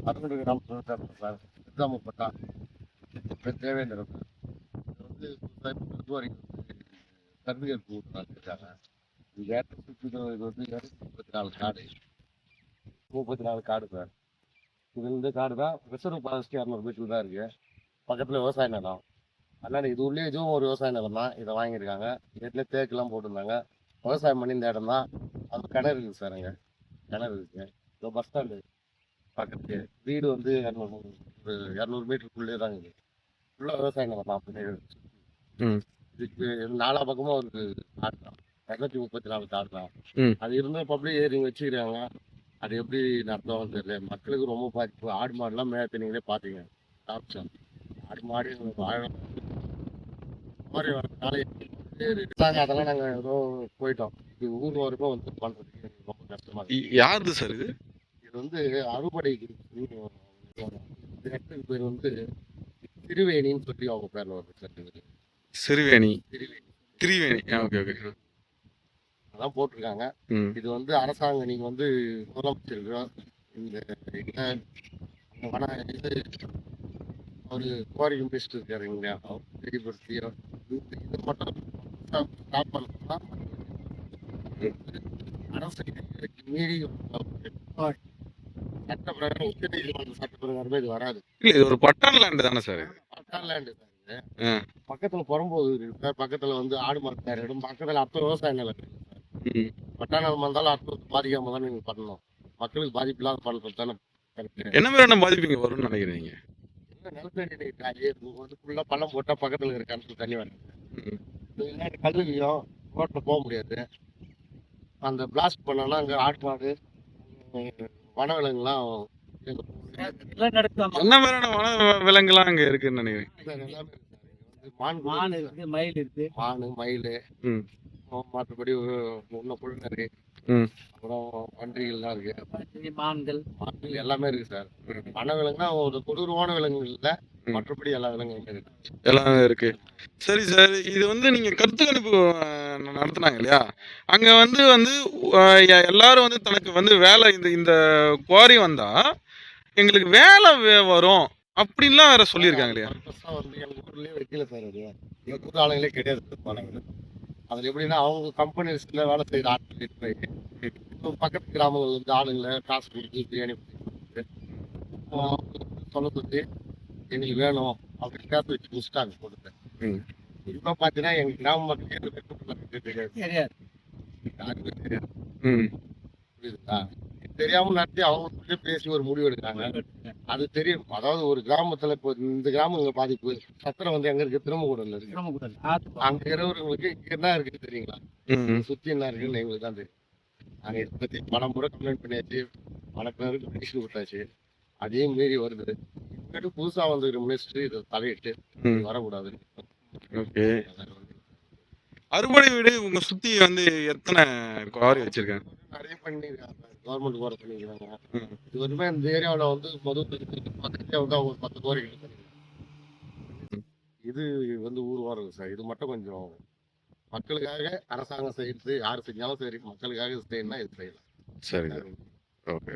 அறுநூறு gram sir சித்தாமப்பட்டா Thevendram இது வரைக்கும் கருதுகள் இருக்காங்க. இது வந்து 234 காடு 34 காடு சார். இது இந்த காடு தான் ரிசர்வ் ஃபாரஸ்ட் 200 மீட்டர் தான் இருக்கு. பக்கத்தில் விவசாய நிலம். அதனால இது உள்ளே இதுவும் ஒரு விவசாய நிலம் தான். இதை வாங்கியிருக்காங்க. ஏற்கனவே தேக்கெல்லாம் போட்டிருந்தாங்க. விவசாயம் பண்ணி இந்த இடம் தான். அது கிணறு இருக்குது சார். அங்கே கிணறு இருக்கு. இந்த பஸ் ஸ்டாண்டு பக்கத்து வீடு வந்து 200 மீட்டருக்குள்ளே தான் இருக்குது. ஃபுல்லாக விவசாய நிலம் தான். இதுக்கு நாலா பக்கமும் ஒரு காடு தான். 234 காடு தான். அது இருந்தும் பப்ளிக் ஏரிங் வச்சுக்கிறாங்க. அது எப்படி நடத்துவாங்கன்னு தெரியல. மக்களுக்கு ரொம்ப பாதிப்பு. ஆடு மாடுலாம் மேய்த்து நீங்களே பார்த்தீங்க. ஆப்ஷன் ஆடு மாடு அதெல்லாம் நாங்கள் ஏதோ போயிட்டோம். இது ஊர் வரைக்கும் வந்து பண்ணுறதுக்கு ரொம்ப கஷ்டமா இருக்கு. யாருது சார் இது? இது வந்து அறுபடை பேர் வந்து திருவேணின்னு சொல்லி அவங்க பேர்ல வருது sir. Siruvani Triveni. Okay okay. அதான் போட்டிருக்காங்க. இது வந்து அரசாங்கம் நீங்க வந்து முதலமைச்சர் இந்த வன இது ஒரு கோரிக்கை மினிஸ்டர் இருக்காரு இல்லையா, தெரியப்படுத்தி இது மட்டும் ஸ்டாப் பண்ணா அரசு மீறி சட்ட பிரகாரம் உச்ச நீதிமன்ற சட்ட பிரகாரமே இது வராது. இல்ல இது ஒரு பட்டான் லேண்ட் தானே சார்? பட்டான் லேண்டு சார். பக்கத்துல புறம்போது இருக்கு சார். பக்கத்துல வந்து ஆடு மாடு இடம் பக்கத்துல அப்ப விவசாய நிலம் இருக்கு சார். பட்டா நிலம் இருந்தாலும் அடுத்த பாதிக்காம தான் நீங்க பண்ணணும். மக்களுக்கு பாதிப்பு இல்லாத பண்றது தானே. என்ன மாதிரியான பாதிப்பு இங்க வரும்னு நினைக்கிறீங்க? நெல்சடி வந்து ஃபுல்லா பள்ளம் போட்டா பக்கத்துல இருக்க கிணத்துல தண்ணி வராது. கல்லுலையும் ரோட்ல போக முடியாது. அந்த பிளாஸ்ட் பண்ணோம்னா அங்க ஆடு மாடு வனவிலங்குலாம் என்ன மாதிரியான வன விலங்குலாம் அங்க இருக்குன்னு நினைக்கிறேன்? மான் இருக்கு, மயில் இருக்கு. மானு மயில் மற்றபடி உள்ள புழுநரி, அப்புறம் பன்றிகள்லாம் இருக்கு. மான்கள் எல்லாமே இருக்கு சார். வனவிலங்குனா ஒரு கொடூரமான விலங்குகள் இல்ல, மற்றபடி எல்லா விலங்குகளும் இருக்கு. எல்லாமே இருக்கு. சரி சார், இது வந்து நீங்க கருத்து கணிப்பு நடத்துனாங்க இல்லையா? அங்க வந்து எல்லாரும் வந்து தனக்கு வந்து வேலை இந்த குவாரி வந்தா எங்களுக்கு வேலை வரும் அப்படின்லாம் வேற சொல்லியிருக்காங்க இல்லையா? வந்து எங்க ஊர்லயே வைக்கல சார். அது எங்க ஊர் ஆளுங்களே கிடையாது. அதுல எப்படின்னா அவங்க கம்பெனிஸ்ல வேலை செய்யற ஆட்கள் பக்கத்து கிராமங்கள் வந்து ஆளுங்களை காசு கொடுத்து பிரியாணி சொல்ல சொல்லி எங்களுக்கு வேணும் அப்படின்னு பேச வச்சு முடிச்சிட்டாங்க கொடுத்தேன். இப்ப பாத்தீங்கன்னா எங்க கிராம மக்கள் தெரியாது. புரியுதுங்களா? தெரியாம நடத்தி அவங்களுக்குள்ளே பேசி ஒரு முடிவு எடுக்கிறாங்க. அது தெரியும். அதாவது ஒரு கிராமத்துல இப்போ இந்த கிராமம் இங்க பாதிப்பு சத்திரம் வந்து எங்க இருக்கு, திருமக்கூடல இருக்கு. அங்க இருக்கிறவங்களுக்கு இங்க என்ன இருக்குன்னு தெரியுங்களா? சுத்தி என்ன இருக்குன்னு எங்களுக்கு தான் தெரியும். நாங்க இதை பத்தி பல முறை கம்ப்ளைண்ட் பண்ணியாச்சு, வழக்கினருக்கு பிடிச்சு விட்டாச்சு. அதே மீறி வருது. புதுசா வந்து மினிஸ்டர் இதை தலையிட்டு வரக்கூடாது. அறுபடை வீடு உங்க சுத்தி வந்து எத்தனை குவாரி வச்சிருக்காங்க? நிறைய பண்ணிருக்காங்க. கவர்மெண்ட் குவாரி பண்ணிருக்காங்க. இது வரைக்குமே இந்த ஏரியாவில் வந்து ஒரு 10 கோரிக்கை. இது வந்து ஊர் வாரம் சார். இது மட்டும் கொஞ்சம் மக்களுக்காக அரசாங்கம் செய்யறது யாரு செஞ்சாலும் சரி, மக்களுக்காக செய்யணும்னா இது செய்யலாம். சரி, ஓகே.